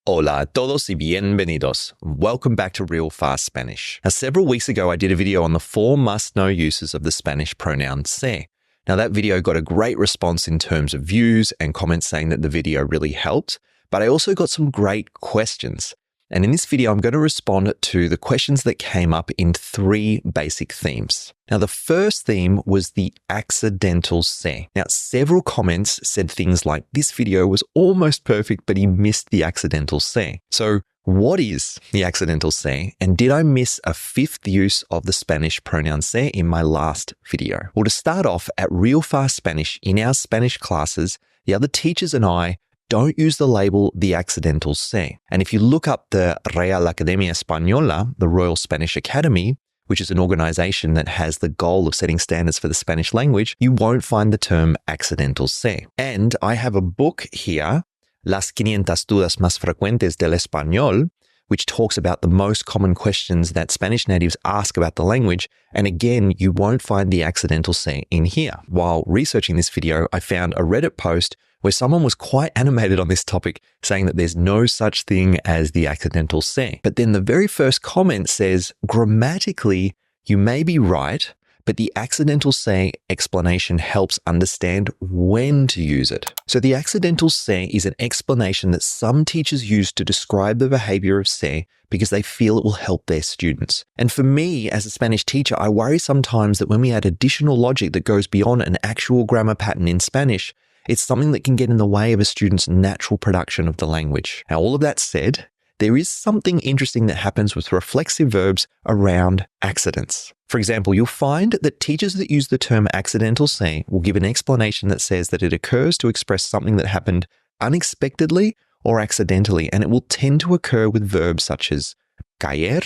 Hola a todos y bienvenidos. Welcome back to Real Fast Spanish. Now, several weeks ago, I did a video on the 4 must-know uses of the Spanish pronoun se. Now, that video got a great response in terms of views and comments saying that the video really helped, but I also got some great questions. And in this video, I'm going to respond to the questions that came up in 3 basic themes. Now, the first theme was the accidental se. Now, several comments said things like, this video was almost perfect, but he missed the accidental se. So what is the accidental se? And did I miss a 5th use of the Spanish pronoun se in my last video? Well, to start off, at Real Fast Spanish, in our Spanish classes, the other teachers and I don't use the label the accidental se. And if you look up the Real Academia Española, the Royal Spanish Academy, which is an organization that has the goal of setting standards for the Spanish language, you won't find the term accidental se. And I have a book here, Las 500 dudas más frecuentes del español, which talks about the most common questions that Spanish natives ask about the language. And again, you won't find the accidental se in here. While researching this video, I found a Reddit post where someone was quite animated on this topic, saying that there's no such thing as the accidental se. But then the very first comment says, grammatically, you may be right, but the accidental se explanation helps understand when to use it. So the accidental se is an explanation that some teachers use to describe the behavior of se because they feel it will help their students. And for me, as a Spanish teacher, I worry sometimes that when we add additional logic that goes beyond an actual grammar pattern in Spanish, it's something that can get in the way of a student's natural production of the language. Now, all of that said, there is something interesting that happens with reflexive verbs around accidents. For example, you'll find that teachers that use the term accidental se will give an explanation that says that it occurs to express something that happened unexpectedly or accidentally, and it will tend to occur with verbs such as caer,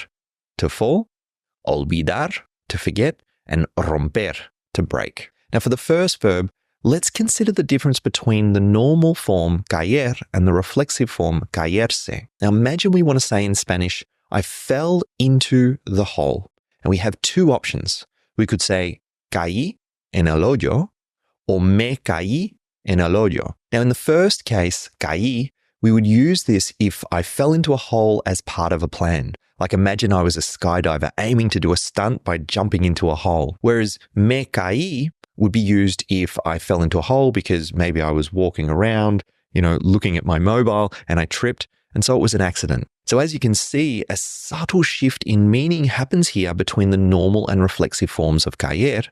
to fall, olvidar, to forget, and romper, to break. Now, for the first verb, let's consider the difference between the normal form caer and the reflexive form caerse. Now imagine we want to say in Spanish, I fell into the hole. And we have 2 options. We could say caí en el hoyo or me caí en el hoyo. Now in the first case, caí, we would use this if I fell into a hole as part of a plan. Like imagine I was a skydiver aiming to do a stunt by jumping into a hole. Whereas me caí would be used if I fell into a hole because maybe I was walking around, looking at my mobile and I tripped, and so it was an accident. So as you can see, a subtle shift in meaning happens here between the normal and reflexive forms of caer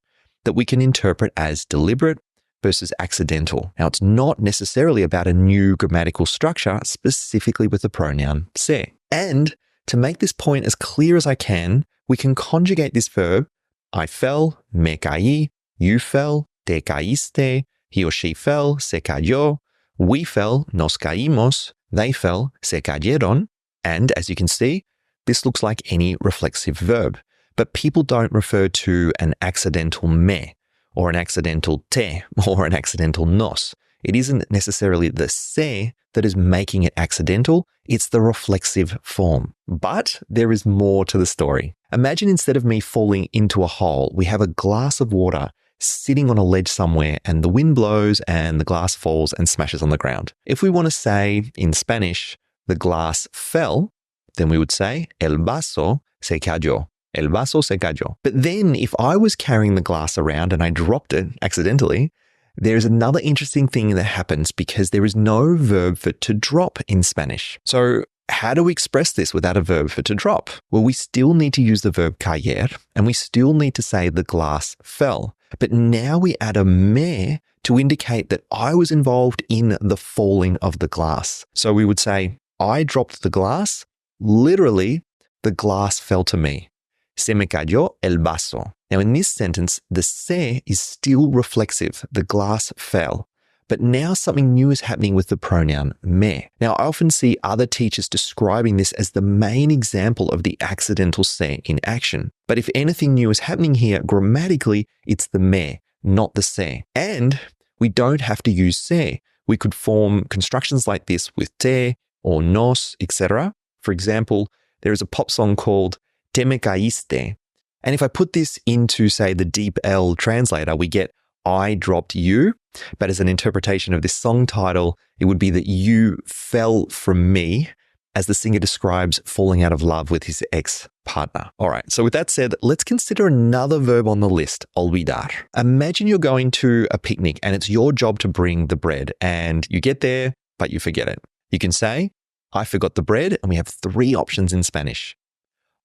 that we can interpret as deliberate versus accidental. Now, it's not necessarily about a new grammatical structure, specifically with the pronoun se. And to make this point as clear as I can, we can conjugate this verb, I fell, me caí, you fell, te caíste, he or she fell, se cayó, we fell, nos caímos, they fell, se cayeron, and as you can see, this looks like any reflexive verb. But people don't refer to an accidental me, or an accidental te, or an accidental nos. It isn't necessarily the se that is making it accidental, it's the reflexive form. But there is more to the story. Imagine instead of me falling into a hole, we have a glass of water sitting on a ledge somewhere and the wind blows and the glass falls and smashes on the ground. If we want to say in Spanish, the glass fell, then we would say, el vaso se cayó. El vaso se cayó. But then if I was carrying the glass around and I dropped it accidentally, there's another interesting thing that happens because there is no verb for to drop in Spanish. So how do we express this without a verb for to drop? Well, we still need to use the verb caer and we still need to say the glass fell. But now we add a me to indicate that I was involved in the falling of the glass. So we would say, I dropped the glass. Literally, the glass fell to me. Se me cayó el vaso. Now in this sentence, the se is still reflexive. The glass fell. But now something new is happening with the pronoun me. Now I often see other teachers describing this as the main example of the accidental se in action. But if anything new is happening here, grammatically, it's the me, not the se. And we don't have to use se. We could form constructions like this with te or nos, etc. For example, there is a pop song called Te me caíste. And if I put this into, say, the DeepL translator, we get I dropped you. But as an interpretation of this song title, it would be that you fell from me as the singer describes falling out of love with his ex-partner. All right, so with that said, let's consider another verb on the list, olvidar. Imagine you're going to a picnic and it's your job to bring the bread, and you get there, but you forget it. You can say, I forgot the bread, and we have 3 options in Spanish.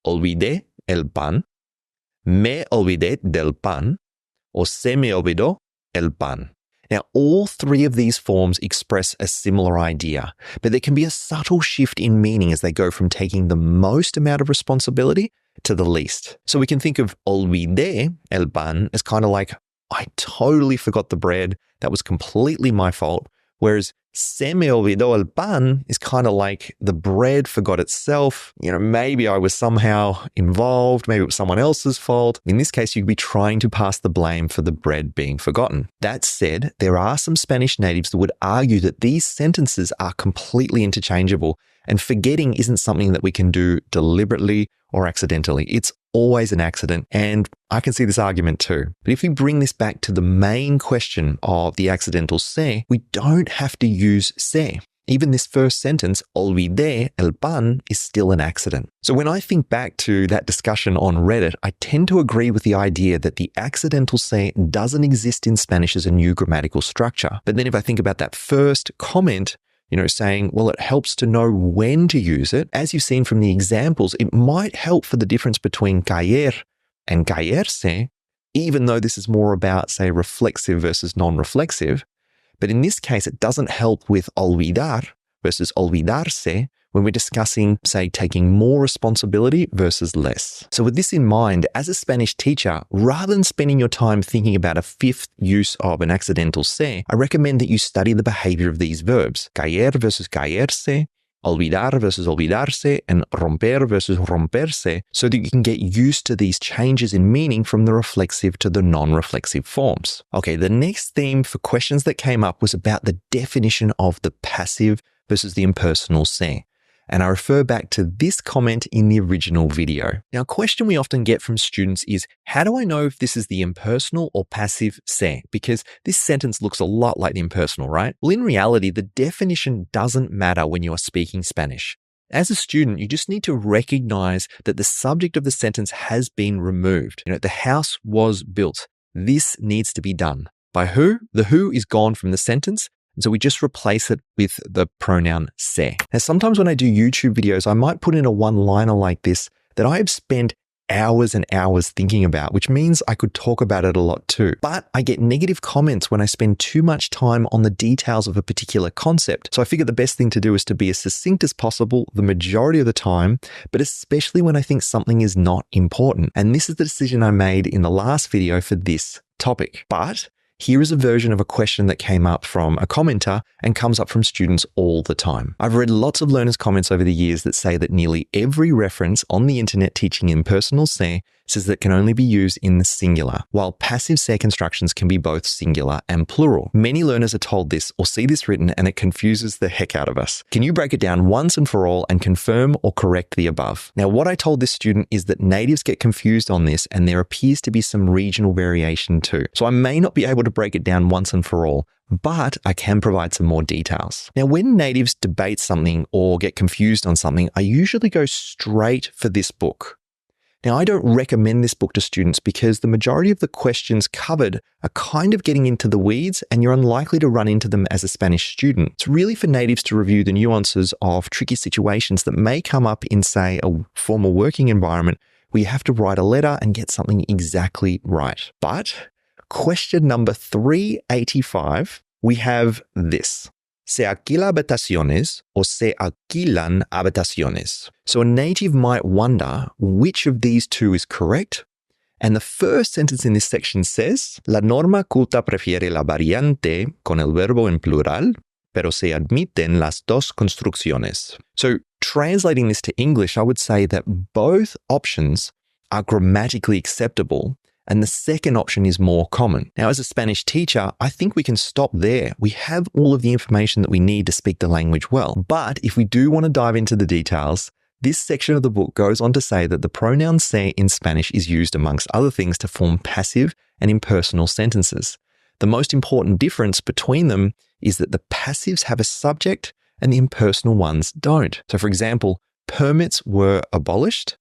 Olvidé el pan, me olvidé del pan, or se me olvidó el pan. Now, all 3 of these forms express a similar idea, but there can be a subtle shift in meaning as they go from taking the most amount of responsibility to the least. So we can think of olvidé el pan as kind of like, I totally forgot the bread. That was completely my fault. Whereas se me olvidó el pan is kind of like the bread forgot itself. Maybe I was somehow involved. Maybe it was someone else's fault. In this case, you'd be trying to pass the blame for the bread being forgotten. That said, there are some Spanish natives that would argue that these sentences are completely interchangeable, and forgetting isn't something that we can do deliberately or accidentally. It's always an accident, and I can see this argument too. But if we bring this back to the main question of the accidental se, we don't have to use se. Even this first sentence, olvidé el pan, is still an accident. So when I think back to that discussion on Reddit, I tend to agree with the idea that the accidental se doesn't exist in Spanish as a new grammatical structure. But then if I think about that first comment, saying, well, it helps to know when to use it. As you've seen from the examples, it might help for the difference between caer and caerse, even though this is more about, say, reflexive versus non-reflexive. But in this case, it doesn't help with olvidar versus olvidarse when we're discussing, say, taking more responsibility versus less. So with this in mind, as a Spanish teacher, rather than spending your time thinking about a 5th use of an accidental se, I recommend that you study the behavior of these verbs, caer versus caerse, olvidar versus olvidarse, and romper versus romperse, so that you can get used to these changes in meaning from the reflexive to the non-reflexive forms. Okay, the next theme for questions that came up was about the definition of the passive versus the impersonal se. And I refer back to this comment in the original video. Now, a question we often get from students is, how do I know if this is the impersonal or passive se? Because this sentence looks a lot like the impersonal, right? Well, in reality, the definition doesn't matter when you are speaking Spanish. As a student, you just need to recognize that the subject of the sentence has been removed. The house was built. This needs to be done. By who? The who is gone from the sentence. And so we just replace it with the pronoun se. Now, sometimes when I do YouTube videos, I might put in a one-liner like this that I have spent hours and hours thinking about, which means I could talk about it a lot too. But I get negative comments when I spend too much time on the details of a particular concept. So I figure the best thing to do is to be as succinct as possible the majority of the time, but especially when I think something is not important. And this is the decision I made in the last video for this topic. But here is a version of a question that came up from a commenter and comes up from students all the time. I've read lots of learners' comments over the years that say that nearly every reference on the internet teaching impersonal se says that it can only be used in the singular, while passive se constructions can be both singular and plural. Many learners are told this or see this written, and it confuses the heck out of us. Can you break it down once and for all and confirm or correct the above? Now, what I told this student is that natives get confused on this, and there appears to be some regional variation too. So I may not be able to break it down once and for all, but I can provide some more details. Now, when natives debate something or get confused on something, I usually go straight for this book. Now, I don't recommend this book to students because the majority of the questions covered are kind of getting into the weeds, and you're unlikely to run into them as a Spanish student. It's really for natives to review the nuances of tricky situations that may come up in, say, a formal working environment where you have to write a letter and get something exactly right. But question number 385, we have this. Se alquila habitaciones or se alquilan habitaciones. So a native might wonder which of these two is correct. And the first sentence in this section says, La norma culta prefiere la variante con el verbo en plural, pero se admiten las dos construcciones. So translating this to English, I would say that both options are grammatically acceptable, and the second option is more common. Now, as a Spanish teacher, I think we can stop there. We have all of the information that we need to speak the language well. But if we do want to dive into the details, this section of the book goes on to say that the pronoun se in Spanish is used amongst other things to form passive and impersonal sentences. The most important difference between them is that the passives have a subject and the impersonal ones don't. So for example, permits were abolished.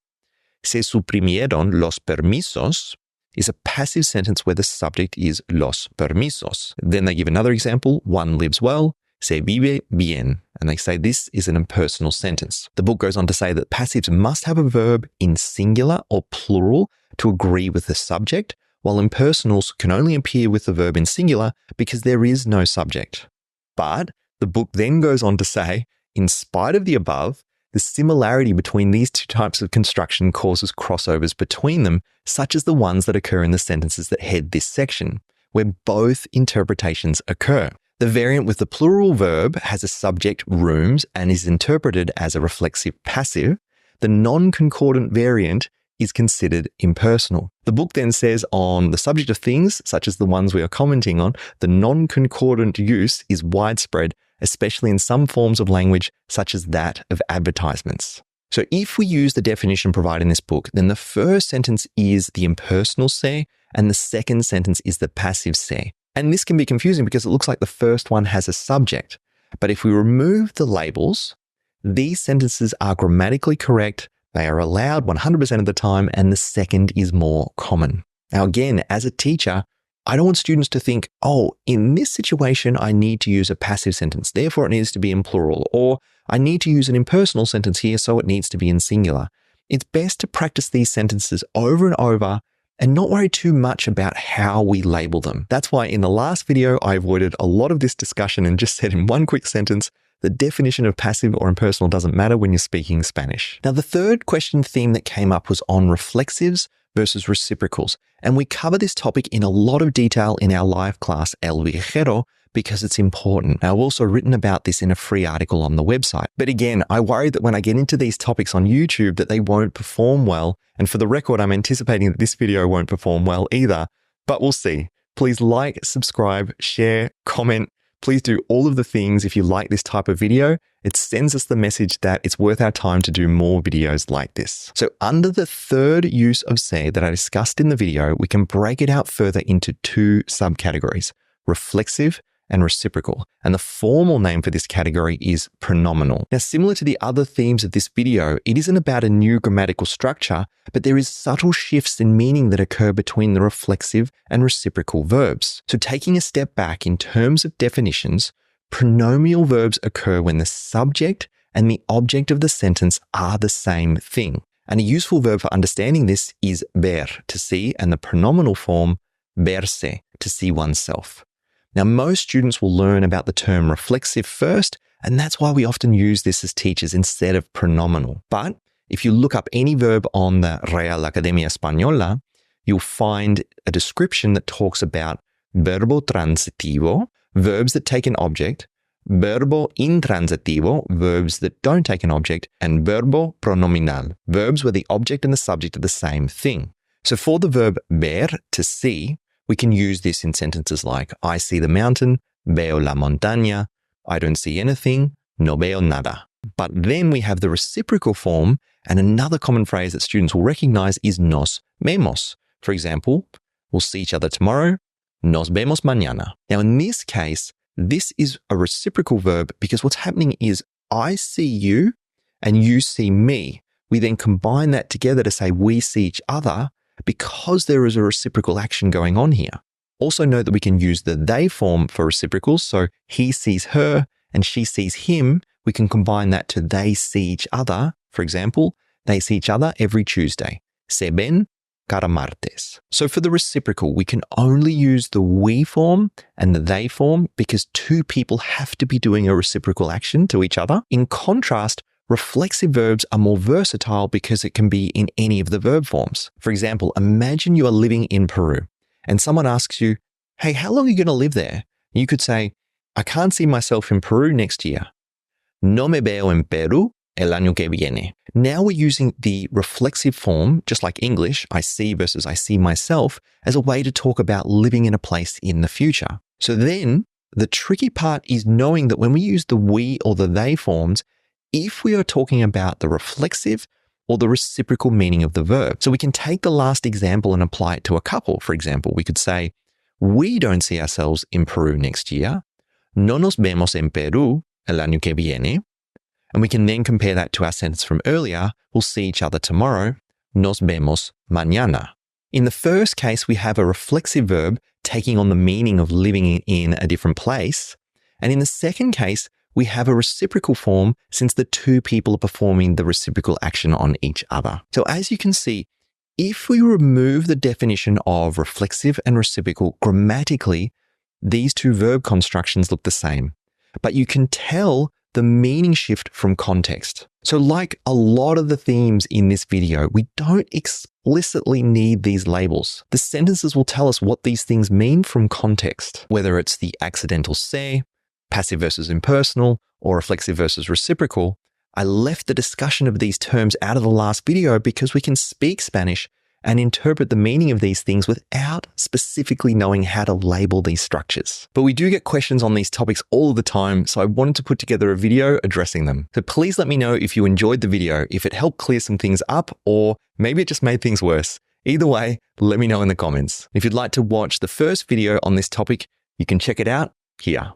Se suprimieron los permisos is a passive sentence where the subject is los permisos. Then they give another example, one lives well. Se vive bien. And they say this is an impersonal sentence. The book goes on to say that passives must have a verb in singular or plural to agree with the subject, while impersonals can only appear with the verb in singular because there is no subject. But the book then goes on to say, in spite of the above, the similarity between these two types of construction causes crossovers between them, such as the ones that occur in the sentences that head this section, where both interpretations occur. The variant with the plural verb has a subject, rooms, and is interpreted as a reflexive passive. The non-concordant variant is considered impersonal. The book then says on the subject of things, such as the ones we are commenting on, the non-concordant use is widespread, especially in some forms of language, such as that of advertisements. So if we use the definition provided in this book, then the first sentence is the impersonal se, and the second sentence is the passive se. And this can be confusing because it looks like the first one has a subject. But if we remove the labels, these sentences are grammatically correct, they are allowed 100% of the time, and the second is more common. Now again, as a teacher, I don't want students to think, oh, in this situation, I need to use a passive sentence, therefore it needs to be in plural, or I need to use an impersonal sentence here, so it needs to be in singular. It's best to practice these sentences over and over and not worry too much about how we label them. That's why in the last video, I avoided a lot of this discussion and just said in one quick sentence, the definition of passive or impersonal doesn't matter when you're speaking Spanish. Now, the third question theme that came up was on reflexives versus reciprocals. And we cover this topic in a lot of detail in our live class, El Viajero, because it's important. I've also written about this in a free article on the website. But again, I worry that when I get into these topics on YouTube that they won't perform well. And for the record, I'm anticipating that this video won't perform well either, but we'll see. Please like, subscribe, share, comment. Please do all of the things if you like this type of video. It sends us the message that it's worth our time to do more videos like this. So under the third use of se that I discussed in the video, we can break it out further into two subcategories, reflexive and reciprocal. And the formal name for this category is pronominal. Now, similar to the other themes of this video, it isn't about a new grammatical structure, but there is subtle shifts in meaning that occur between the reflexive and reciprocal verbs. So taking a step back in terms of definitions, pronominal verbs occur when the subject and the object of the sentence are the same thing. And a useful verb for understanding this is ver, to see, and the pronominal form verse, to see oneself. Now, most students will learn about the term reflexive first, and that's why we often use this as teachers instead of pronominal. But if you look up any verb on the Real Academia Española, you'll find a description that talks about verbo transitivo, verbs that take an object, verbo intransitivo, verbs that don't take an object, and verbo pronominal, verbs where the object and the subject are the same thing. So for the verb ver, to see, we can use this in sentences like, I see the mountain, veo la montaña, I don't see anything, no veo nada. But then we have the reciprocal form, and another common phrase that students will recognize is nos vemos. For example, we'll see each other tomorrow, nos vemos mañana. Now in this case, this is a reciprocal verb because what's happening is I see you and you see me. We then combine that together to say we see each other, because there is a reciprocal action going on here. Also note that we can use the they form for reciprocals. So he sees her and she sees him. We can combine that to they see each other. For example, they see each other every Tuesday. Se ven cada martes. So for the reciprocal, we can only use the we form and the they form because two people have to be doing a reciprocal action to each other. In contrast, reflexive verbs are more versatile because it can be in any of the verb forms. For example, imagine you are living in Peru and someone asks you, hey, how long are you going to live there? You could say, I can't see myself in Peru next year. No me veo en Perú el año que viene. Now we're using the reflexive form, just like English, I see versus I see myself, as a way to talk about living in a place in the future. So then the tricky part is knowing that when we use the we or the they forms, if we are talking about the reflexive or the reciprocal meaning of the verb. So we can take the last example and apply it to a couple. For example, we could say, we don't see ourselves in Peru next year. No nos vemos en Perú el año que viene. And we can then compare that to our sentence from earlier, we'll see each other tomorrow, nos vemos mañana. In the first case, we have a reflexive verb taking on the meaning of living in a different place. And in the second case, we have a reciprocal form since the two people are performing the reciprocal action on each other. So as you can see, if we remove the definition of reflexive and reciprocal grammatically, these two verb constructions look the same. But you can tell the meaning shift from context. So like a lot of the themes in this video, we don't explicitly need these labels. The sentences will tell us what these things mean from context, whether it's the accidental se, passive versus impersonal, or reflexive versus reciprocal. I left the discussion of these terms out of the last video because we can speak Spanish and interpret the meaning of these things without specifically knowing how to label these structures. But we do get questions on these topics all the time, so I wanted to put together a video addressing them. So please let me know if you enjoyed the video, if it helped clear some things up, or maybe it just made things worse. Either way, let me know in the comments. If you'd like to watch the first video on this topic, you can check it out here.